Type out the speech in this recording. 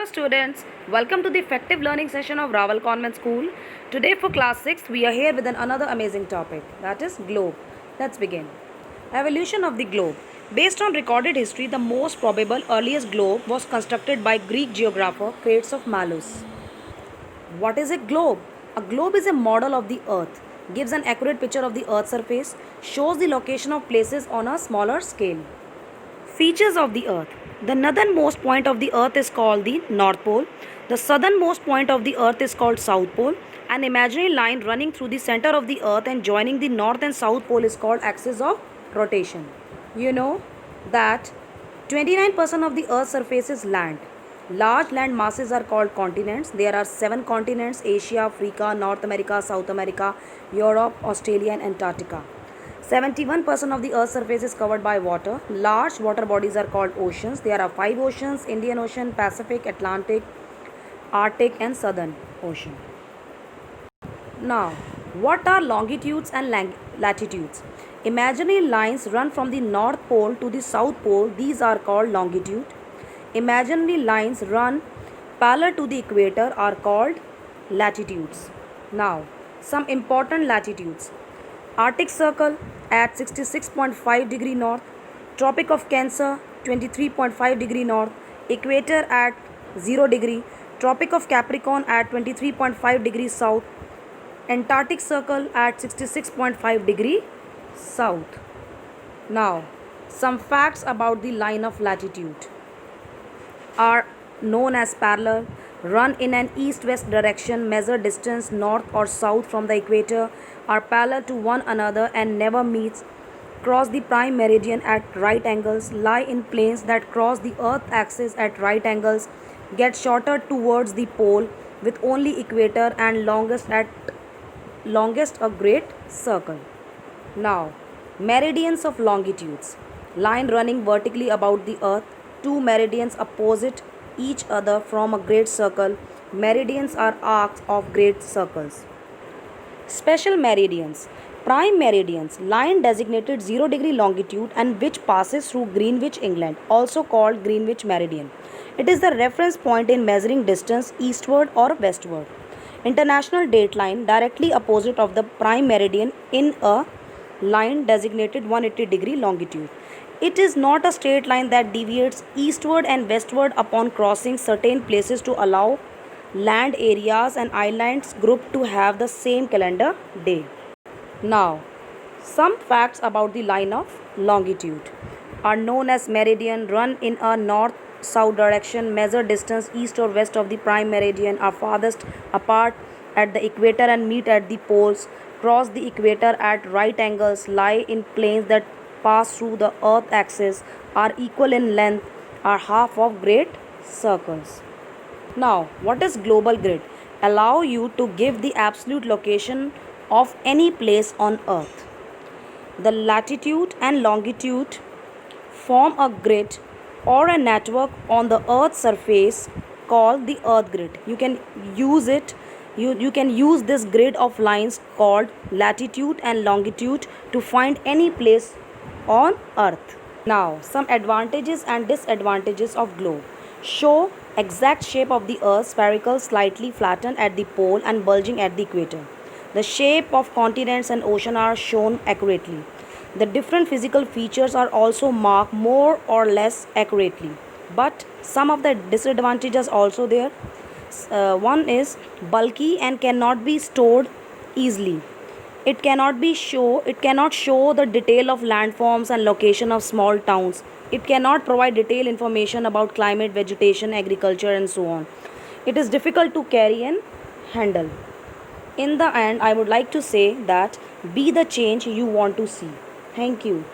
students, welcome to the effective learning session of Raval Convent School. Today for class 6 we are here with another amazing topic, that is globe. Let's begin. Evolution of the globe. Based on recorded history, the most probable earliest globe was constructed by Greek geographer Crates of Malus. What is a globe? A globe is a model of the earth, gives an accurate picture of the earth's surface, shows the location of places on a smaller scale. Features of the earth. The northernmost point of the earth is called the North Pole. The southernmost point of the earth is called South Pole. An imaginary line running through the center of the earth and joining the north and south pole is called axis of rotation. You know that 29% of the earth's surface is land. Large land masses are called continents. There are 7 continents: Asia, Africa, North America, South America, Europe, Australia and Antarctica. 71% of the earth's surface is covered by water. Large water bodies are called oceans. There are 5 oceans: Indian Ocean, Pacific, Atlantic, Arctic and Southern Ocean. Now, what are longitudes and latitudes? Imaginary lines run from the North Pole to the South Pole. These are called longitude. Imaginary lines run parallel to the equator are called latitudes. Now, some important latitudes. Arctic Circle at 66.5 degree north, Tropic of Cancer 23.5 degree north, Equator at 0 degree, Tropic of Capricorn at 23.5 degree south, Antarctic Circle at 66.5 degree south. Now, some facts about the line of latitude are known as parallel, run in an east-west direction, measure distance north or south from the equator, are parallel to one another and never meets, cross the prime meridian at right angles, lie in planes that cross the earth axis at right angles, get shorter towards the pole with only equator and longest a great circle. Now, meridians of longitudes. Line running vertically about the earth, 2 meridians opposite each other from a great circle. Meridians are arcs of great circles. Special meridians. Prime meridians, line designated 0 degree longitude and which passes through Greenwich, England, also called Greenwich Meridian. It is the reference point in measuring distance eastward or westward. International date line, directly opposite of the prime meridian in a line designated 180 degree longitude. It is not a straight line that deviates eastward and westward upon crossing certain places to allow land areas and islands grouped to have the same calendar day. Now, some facts about the line of longitude are known as meridian, run in a north-south direction, measure distance east or west of the prime meridian, are farthest apart at the equator and meet at the poles, cross the equator at right angles, lie in planes that pass through the earth axis, are equal in length, are half of great circles. Now, what is global grid? Allow you to give the absolute location of any place on earth. The latitude and longitude form a grid or a network on the earth's surface called the earth grid. You can use it. You can use this grid of lines called latitude and longitude to find any place on earth. Now, some advantages and disadvantages of globe. Show exact shape of the earth, spherical, slightly flattened at the pole and bulging at the equator. The shape of continents and ocean are shown accurately. The different physical features are also marked more or less accurately. But some of the disadvantages also there. One is bulky and cannot be stored easily. It cannot show the detail of landforms and location of small towns. It cannot provide detailed information about climate, vegetation, agriculture and so on. It is difficult to carry and handle. In the end, I would like to say that be the change you want to see. Thank you.